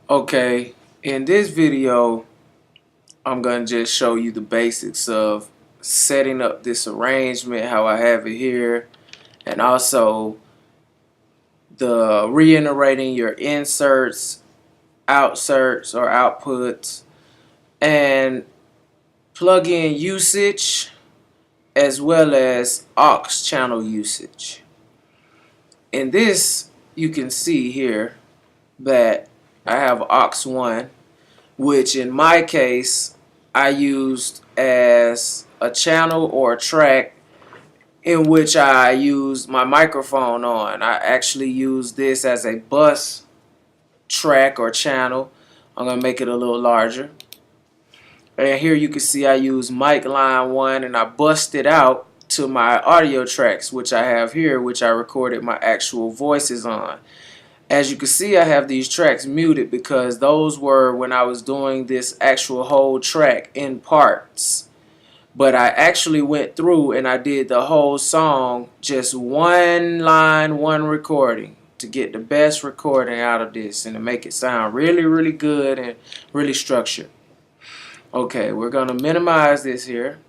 Okay, in this video, I'm going to just show you the basics of setting up this arrangement, how I have it here, and also the reiterating your inserts, outserts, or outputs, and plug-in usage, as well as aux channel usage. In this, you can see here that I have aux 1, which in my case I used as a channel or a track in which I used my microphone on. I actually use this as a bus track or channel. I'm going to make it a little larger. And here you can see I use mic line 1 and I bust it out to my audio tracks, which I have here, which I recorded my actual voices on. As you can see, I have these tracks muted because those were when I was doing this actual whole track in parts. But I actually went through and I did the whole song, just one line, one recording, to get the best recording out of this and to make it sound really, really good and really structured. Okay, we're going to minimize this here.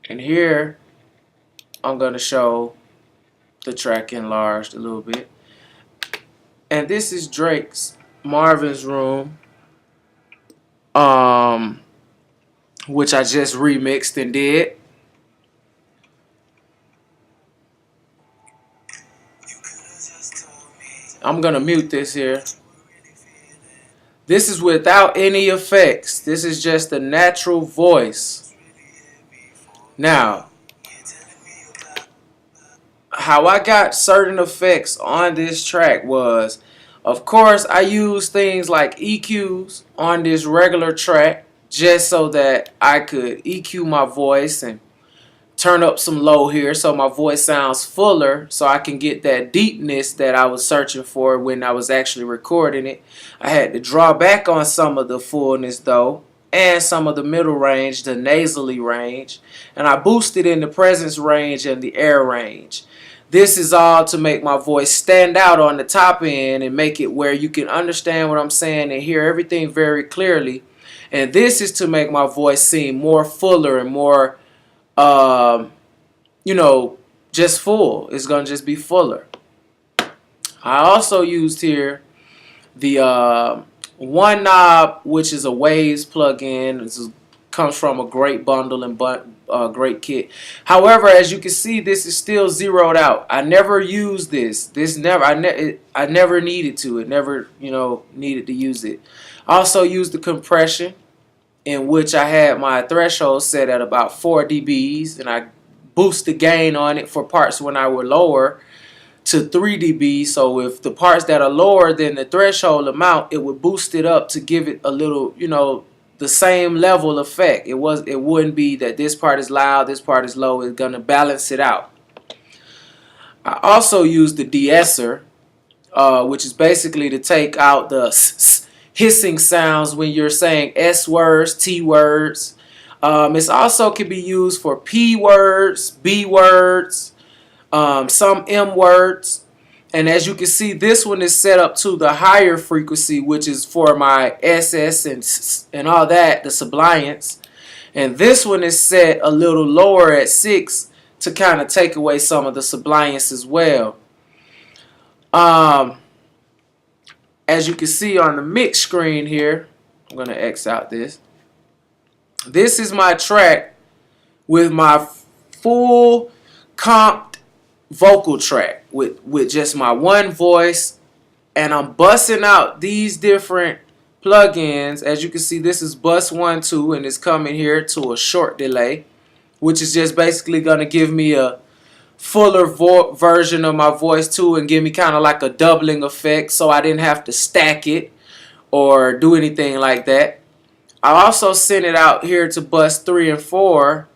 And here, I'm going to show the track enlarged a little bit. And this is Drake's Marvin's Room, which I just remixed and did. I'm going to mute this here. This is without any effects. This is just a natural voice. Now, how I got certain effects on this track was, of course, I used things like EQs on this regular track just so that I could EQ my voice and turn up some low here so my voice sounds fuller, so I can get that deepness that I was searching for when I was actually recording it. I had to draw back on some of the fullness though, and some of the middle range, the nasally range, and I boosted in the presence range and the air range. This is all to make my voice stand out on the top end and make it where you can understand what I'm saying and hear everything very clearly. And this is to make my voice seem more fuller and more just full. It's going to just be fuller. I also used here the One Knob, which is a Waves plugin. This comes from a great bundle and great kit. However, as you can see, this is still zeroed out. I never used this. I never needed to. It never, needed to use it. I also used the compression, in which I had my threshold set at about 4 dBs, and I boost the gain on it for parts when I were lower to 3 dB. So if the parts that are lower than the threshold amount, it would boost it up to give it a little, the same level effect. It wouldn't be that this part is loud, this part is low. It's gonna balance it out. I also used the de-esser, which is basically to take out the hissing sounds when you're saying S words, T words. It also can be used for P words, B words, some M words. And as you can see, this one is set up to the higher frequency, which is for my SS and all that, the sibilance. And this one is set a little lower at 6 to kind of take away some of the sibilance as well. As you can see on the mix screen here, I'm going to X out this. This is my track with my full comped vocal track with just my one voice, and I'm busting out these different plugins. As you can see, this is bus 1, 2, and it's coming here to a short delay, which is just basically going to give me a fuller version of my voice too, and give me kind of like a doubling effect, so I didn't have to stack it or do anything like that. I also sent it out here to bus 3 and 4,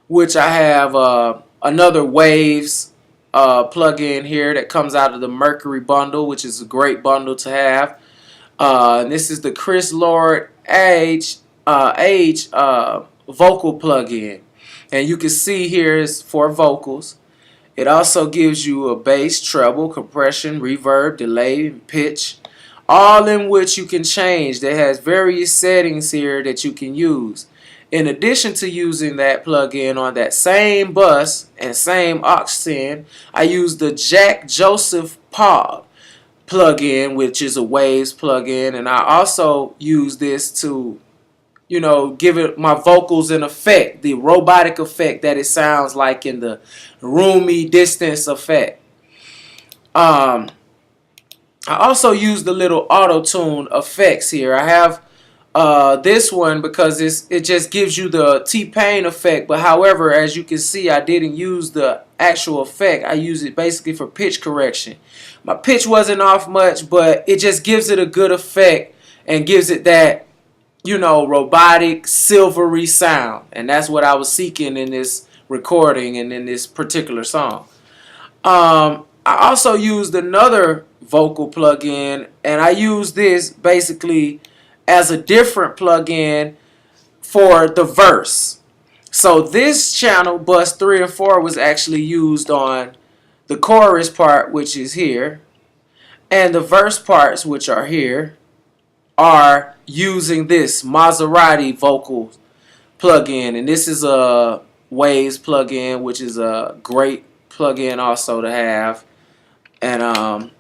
which I have another Waves plug-in here that comes out of the Mercury bundle, which is a great bundle to have. And this is the Chris Lord Age vocal plug-in, and you can see here is for vocals. It also gives you a bass, treble, compression, reverb, delay, pitch, all in which you can change. That has various settings here that you can use. In addition to using that plugin on that same bus and same aux send, I use the Jack Joseph Pod plugin, which is a Waves plugin, and I also use this to, you know, give it my vocals an effect, the robotic effect that it sounds like in the roomy distance effect. I also use the little auto-tune effects here. I have this one because it just gives you the T-Pain effect, but however, as you can see, I didn't use the actual effect. I use it basically for pitch correction. My pitch wasn't off much, but it just gives it a good effect and gives it that, you know, robotic, silvery sound. And that's what I was seeking in this recording and in this particular song. I also used another vocal plugin, and I use this basically as a different plugin for the verse. So this channel, bus 3 and 4, was actually used on the chorus part, which is here, and the verse parts, which are here, are using this Maserati vocal plugin. And this is a Waves plugin, which is a great plugin also to have. And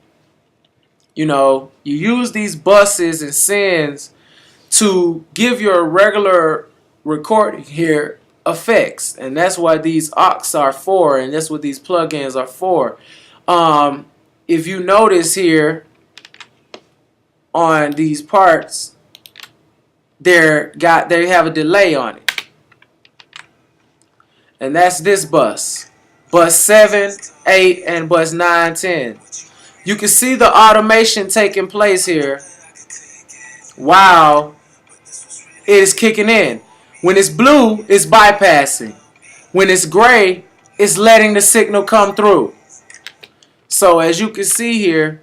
you know, you use these buses and sends to give your regular recording here effects, and that's what these aux are for, and that's what these plugins are for. If you notice here on these parts, they have a delay on it, and that's this bus 7, 8, and bus 9, 10. You can see the automation taking place here while it is kicking in. When it's blue, it's bypassing. When it's gray, it's letting the signal come through. So as you can see here,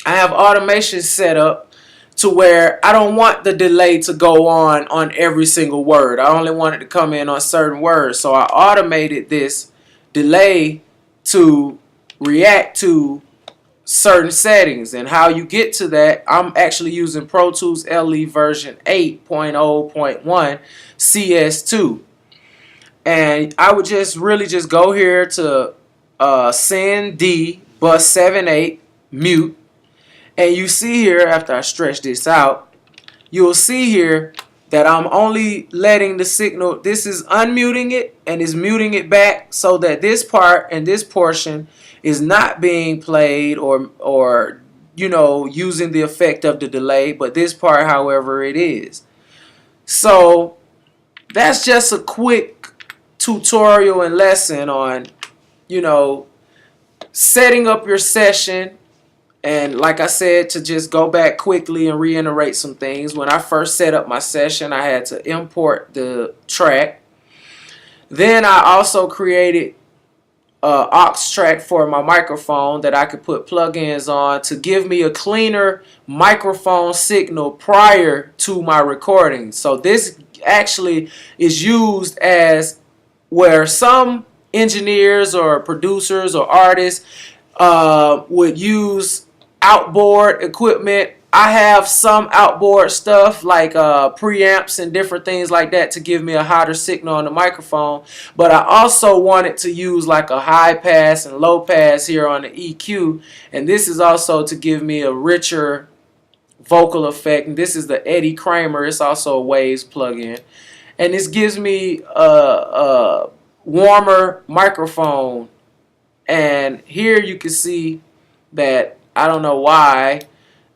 I have automation set up to where I don't want the delay to go on every single word. I only want it to come in on certain words. So I automated this delay to react to certain settings. And how you get to that, I'm actually using Pro Tools LE version 8.0.1 CS2. And I would just really just go here to send D, bus 7, 8, mute. And you see here, after I stretch this out, you'll see here that I'm only letting the signal, this is unmuting it and is muting it back, so that this part and this portion is not being played or you know, using the effect of the delay, but this part, however, it is. So that's just a quick tutorial and lesson on, you know, setting up your session. And like I said, to just go back quickly and reiterate some things. When I first set up my session, I had to import the track. Then I also created an aux track for my microphone that I could put plugins on to give me a cleaner microphone signal prior to my recording. So this actually is used as where some engineers or producers or artists would use outboard equipment. I have some outboard stuff like preamps and different things like that to give me a hotter signal on the microphone, but I also wanted to use like a high pass and low pass here on the EQ, and this is also to give me a richer vocal effect. And this is the Eddie Kramer, it's also a Waves plugin, and this gives me a warmer microphone. And here you can see that I don't know why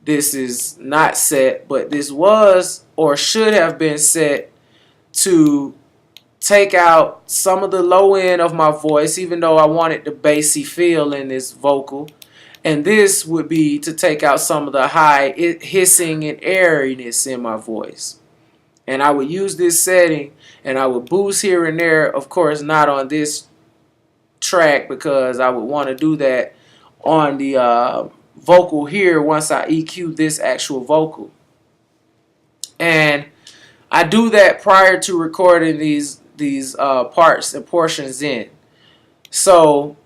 this is not set, but this was or should have been set to take out some of the low end of my voice, even though I wanted the bassy feel in this vocal. And this would be to take out some of the high hissing and airiness in my voice. And I would use this setting and I would boost here and there, of course not on this track, because I would want to do that on the vocal here once I EQ this actual vocal. And I do that prior to recording these parts and portions in. So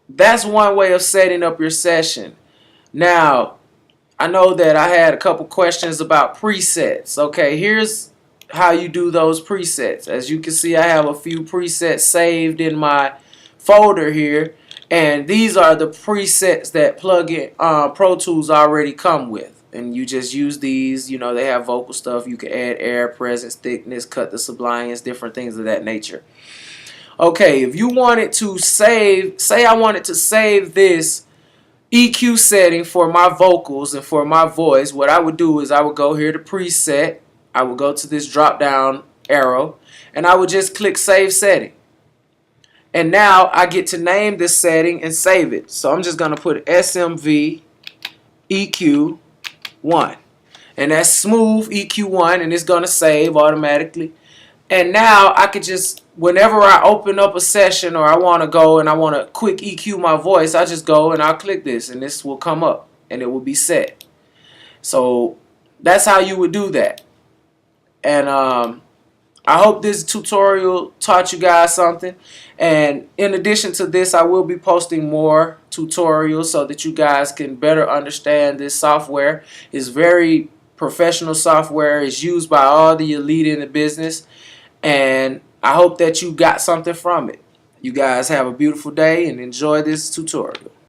that's one way of setting up your session. Now, I know that I had a couple questions about presets. Okay, here's how you do those presets. As you can see, I have a few presets saved in my folder here, and these are the presets that plugin Pro Tools already come with, and you just use these. You know, they have vocal stuff. You can add air, presence, thickness, cut the sublines, different things of that nature. Okay, if you wanted to save, say I wanted to save this EQ setting for my vocals and for my voice, what I would do is I would go here to preset, I would go to this drop down arrow, and I would just click save setting. And now I get to name this setting and save it. So I'm just going to put SMV EQ 1. And that's smooth EQ 1, and it's going to save automatically. And now I could just, whenever I open up a session or I want to go and I want to quick EQ my voice, I just go and I'll click this and this will come up and it will be set. So that's how you would do that. And I hope this tutorial taught you guys something. And in addition to this, I will be posting more tutorials so that you guys can better understand this software. It's very professional software. It's used by all the elite in the business. And I hope that you got something from it. You guys have a beautiful day and enjoy this tutorial.